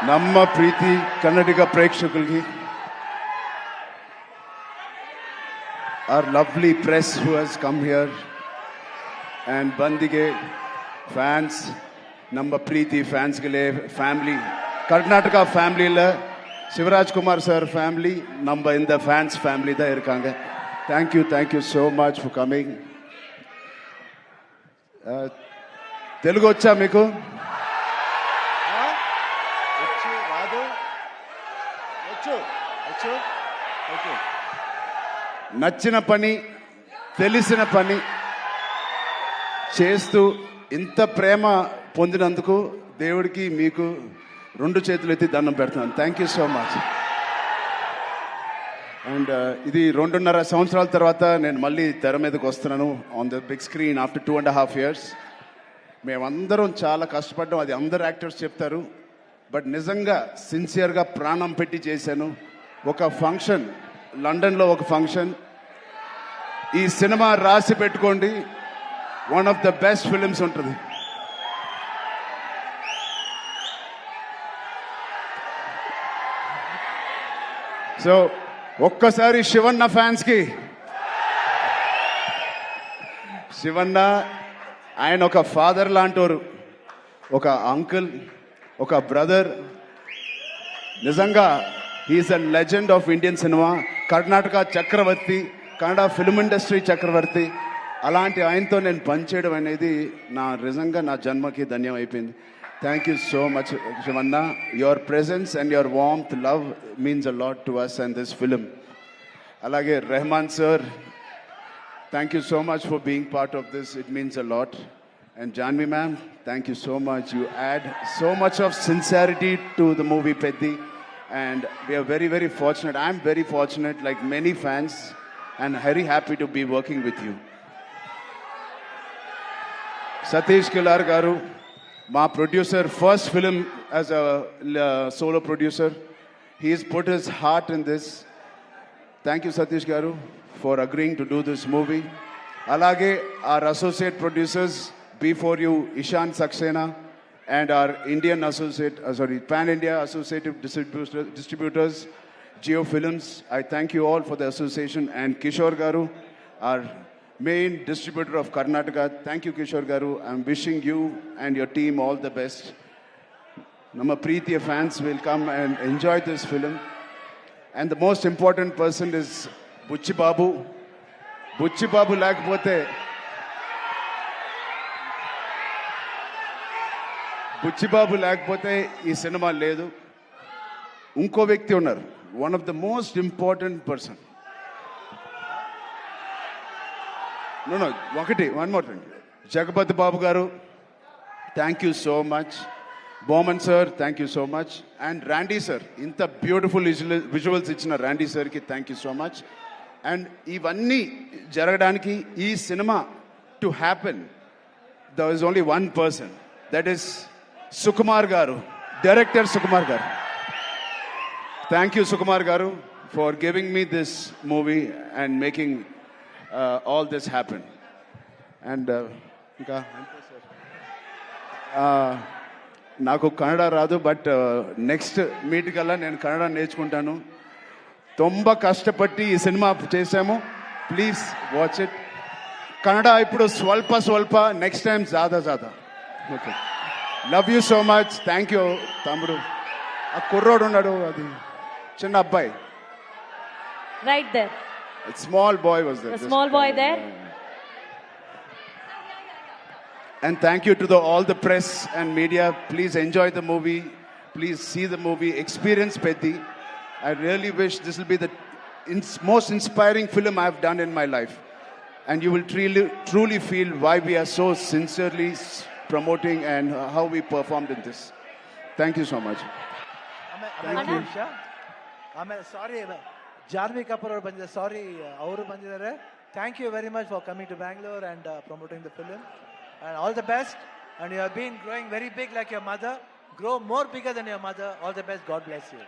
ನಮ್ಮ ಪ್ರೀತಿ ಕನ್ನಡಿಗ ಪ್ರೇಕ್ಷಕರಿಗೆ, our lovely press who has come here, and ಬಂದಿಗೆ fans, ನಮ್ಮ ಪ್ರೀತಿ ಫ್ಯಾನ್ಸ್ಗಳೇ, ಫ್ಯಾಮಿಲಿ ಕರ್ನಾಟಕ ಫ್ಯಾಮಿಲಿயில் சிவராஜ்குமார் சார் ஃபேமிலி நம்ம இந்த ஃபேன்ஸ் ஃபேமிலி தான் இருக்காங்க. Thank you so much for coming. Telugu వచ్చా మీకు? నచ్చిన పని, తెలిసిన పని చేస్తూ ఇంత ప్రేమ పొందినందుకు దేవుడికి మీకు రెండు చేతులు ఎత్తి దండం పెడుతున్నాను. Thank you so much. And ఇది 2.5 సంవత్సరాల తర్వాత నేను మళ్ళీ తెర మీదకి వస్తున్నాను on the big screen after 2.5 years. మేమందరం చాలా కష్టపడ్డాం, అది అందరు యాక్టర్స్ చెప్తారు. బట్ నిజంగా సిన్సియర్గా ప్రాణం పెట్టి చేశాను. ఒక ఫంక్షన్, లండన్లో ఒక ఫంక్షన్, ఈ సినిమా రాసి పెట్టుకోండి, one of the best films ఉంటుంది. సో ఒక్కసారి శివన్న ఫ్యాన్స్కి, శివన్న ఆయన ఒక ఫాదర్ లాంటోరు, ఒక అంకుల్, ఒక బ్రదర్. నిజంగా he is a legend of Indian cinema, Karnataka చక్రవర్తి, కన్నడ ఫిల్మ్ ఇండస్ట్రీ చక్రవర్తి. అలాంటి ఆయనతో నేను పనిచేయడం అనేది నిజంగా నా జన్మకి ధన్యం అయిపోయింది. Thank you so much, Shivanna. Your presence and your warmth, love means a lot to us and this film. Alage Rahman sir, thank you so much for being part of this. It means a lot. And Janvi ma'am, thank you so much. You add so much of sincerity to the movie Peddi. And we are very, very fortunate. I'm very fortunate, like many fans, and very happy to be working with you. Satish Kilar garu, my producer, first film as a solo producer. He's put his heart in this. Thank you, Satish Garu, for agreeing to do this movie. Alage, our associate producers, before you, Ishan Saxena, and our Indian associate, Pan-India associative distributors, Geo Films. I thank you all for the association. And Kishore Garu, our main distributor of Karnataka. Thank you, Kishore Garu. I'm wishing you and your team all the best. Nama Preetiya fans will come and enjoy this film. And the most important person is Buchi Babu. Buchi Babu lakapothe, Buchi Babu lakapothe ee cinema ledu. Unko vyakti unnaru, one of the most important person. No, one more thing. Jagapati Babu Garu, thank you so much. Bowman sir, thank you so much. And Randy sir, inta beautiful visuals ichina Randy sir ki thank you so much. And ivanni jaragadانiki, ee cinema to happen, there is only one person. That is Sukumar Garu, director Sukumar Garu. Thank you, Sukumar Garu, for giving me this movie and making all this happen. And నాకు కన్నడ రాదు, but next meet కల్లా నేను కన్నడ నేర్చుకుంటాను. ತುಂಬ కష్టపట్టి ఈ cinema చేశాము. Please watch it. Kannada ఇప్పుడు స్వల్ప, నెక్స్ట్ టైం జాదా. Okay, love you so much. Thank you తమ్ముడు. ఆ కుర్రోడు ఉన్నాడు, అది చిన్న అబ్బాయి, right there. A small boy was there. A small boy there. And thank you to all the press and media. Please enjoy the movie. Please see the movie. Experience Peddi. I really wish this will be the most inspiring film I have done in my life. And you will truly feel why we are so sincerely promoting and how we performed in this. Thank you so much. Thank you. Sorry. Janvi Kapoor ಅವರು ಬಂದಿದ್ದಾರೆ, ಸಾರಿ ಅವರು ಬಂದಿದ್ದಾರೆ. Thank you very much for coming to Bangalore and promoting the film and all the best. And you have been growing very big like your mother. Grow more bigger than your mother. All the best. God bless you.